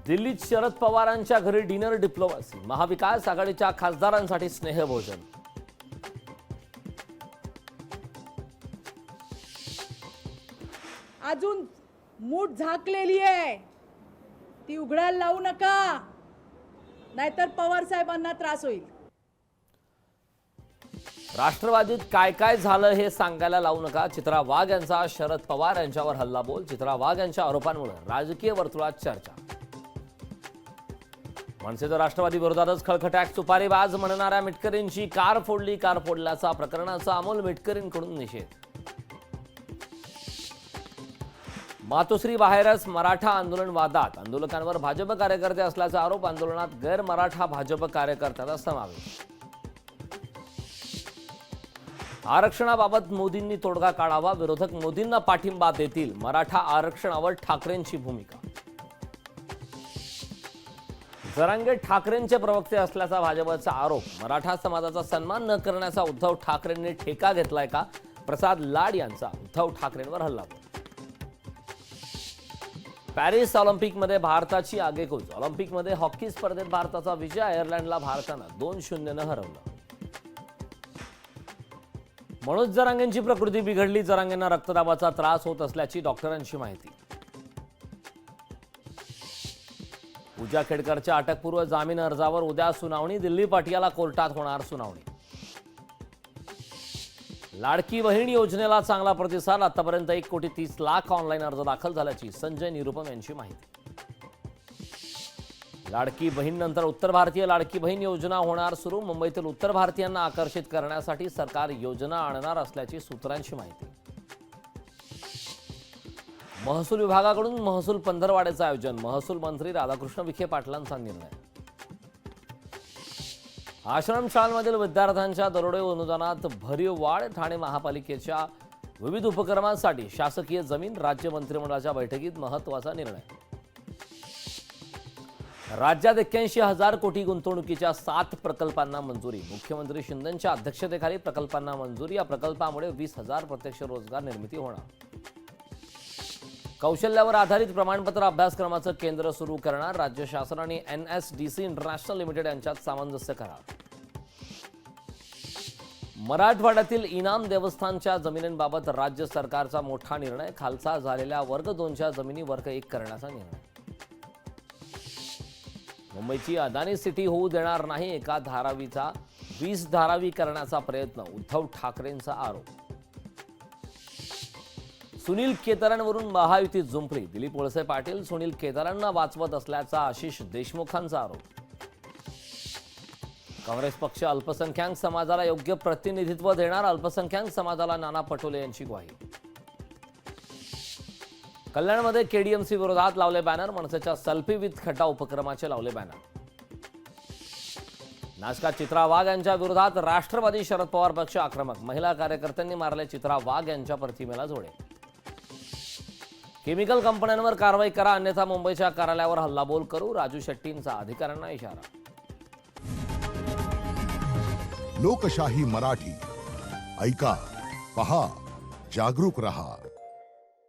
दिल्लीत शरद पवारांच्या घरी डिनर डिप्लोमसी, महाविकास आघाडीच्या खासदारांसाठी स्नेहभोजन. अजून मूठ झाकलेली आहे, ती उघडायला लावू नका, नाहीतर पवार साहेबांना त्रास होईल. राष्ट्रवादीत काय काय झालं हे सांगायला लावू नका. चित्रा वाघ यांचा शरद पवार यांच्यावर हल्लाबोल. चित्रा वाघ यांच्या आरोपांमुळे राजकीय वर्तुळात चर्चा. मनसेचं राष्ट्रवादी विरोधातच खळखटाक. सुपारीबाज म्हणणाऱ्या मिटकरींची कार फोडली. कार फोडल्याचा प्रकरणाचा अमोल मिटकरींकडून निषेध. मातोश्री बाहेरच मराठा आंदोलन वादात. आंदोलकांवर भाजप कार्यकर्ते असल्याचा आरोप. आंदोलनात गैर मराठा भाजप कार्यकर्त्यांचा समावेश. आरक्षणाबाबत मोदींनी तोडगा काढावा. विरोधक मोदींना पाठिंबा देतील. मराठा आरक्षणावर ठाकरेंची भूमिका. जरांगे ठाकरेंचे प्रवक्ते असल्याचा भाजपचा आरोप. मराठा समाजाचा सन्मान न करण्याचा उद्धव ठाकरेंनी ठेका घेतलाय का? प्रसाद लाड यांचा उद्धव ठाकरेंवर हल्लाबोल. पॅरिस ऑलिम्पिकमध्ये भारताची आगेकूच. ऑलिम्पिकमध्ये हॉकी स्पर्धेत भारताचा विजय. आयर्लंडला भारतानं 2-0 हरवलं. मनोज जरांगेंची प्रकृती बिघडली. जरांगेंना रक्तदाबाचा त्रास होत असल्याची डॉक्टरांची माहिती. पूजा खेडकरच्या अटकपूर्व जामीन अर्जावर उद्या सुनावणी. दिल्ली पटियाला कोर्टात होणार सुनावणी. लाडकी बहीण योजनेला चांगला प्रतिसाद. आतापर्यंत 1,30,00,000 ऑनलाईन अर्ज दाखल झाल्याची संजय निरुपम यांची माहिती. लाडकी बहीण नंतर उत्तर भारतीय लाडकी बहीण योजना होणार सुरू. मुंबईतील उत्तर भारतीयांना आकर्षित करण्यासाठी सरकार योजना आणणार असल्याची सूत्रांची माहिती. महसूल विभागाकडून महसूल पंधरवाड्याचं आयोजन. महसूल मंत्री राधाकृष्ण विखे पाटलांचा निर्णय. आश्रमशाळांमधील विद्यार्थ्यांच्या दरोडे अनुदानात भरीव वाढ. ठाणे महापालिकेच्या विविध उपक्रमांसाठी शासकीय जमीन. राज्य मंत्रिमंडळाच्या बैठकीत महत्त्वाचा निर्णय. राज्यात 81,000 कोटी गुंतवणुकीच्या 7 प्रकल्पांना मंजुरी. मुख्यमंत्री शिंदेंच्या अध्यक्षतेखाली प्रकल्पांना मंजुरी. या प्रकल्पामुळे 20,000 प्रत्यक्ष रोजगार निर्मिती होणार. कौशल्यावर आधारित प्रमाणपत्र अभ्यासक्रमाचं केंद्र सुरू करणार. राज्य शासन आणि NSDC इंटरनॅशनल लिमिटेड यांच्यात सामंजस्य करार. मराठवाड्यातील इनाम देवस्थानच्या जमिनींबाबत राज्य सरकारचा मोठा निर्णय. खालसा झालेल्या वर्ग 2च्या जमिनी वर्ग 1 करण्याचा निर्णय. मुंबईची अदानी सिटी होऊ देणार नाही. एका धारावीचा 20 धारावी करण्याचा प्रयत्न. उद्धव ठाकरेंचा आरोप. सुनील केतरांवरून महायुतीत जुंपली. दिलीप वळसे पाटील सुनील केतरांना वाचवत असल्याचा आशिष देशमुखांचा आरोप. काँग्रेस पक्ष अल्पसंख्याक समाजाला योग्य प्रतिनिधित्व देणार. अल्पसंख्याक समाजाला नाना पटोले यांची ग्वाही. कल्याणमध्ये KDMC विरोधात लावले बॅनर. मनसेच्या सेल्फी विथ खड्डा उपक्रमाचे लावले बॅनर. नाशकात चित्रा वाघ यांच्या विरोधात राष्ट्रवादी शरद पवार पक्ष आक्रमक. महिला कार्यकर्त्यांनी मारले चित्रा वाघ यांच्या प्रतिमेला जोडे. केमिकल कंपन्यांवर कारवाई करा, अन्यथा मुंबईच्या कार्यालयावर हल्लाबोल करू. राजू शेट्टींचा अधिकाऱ्यांना इशारा. लोकशाही मराठी ऐका, पहा, जागरूक रहा.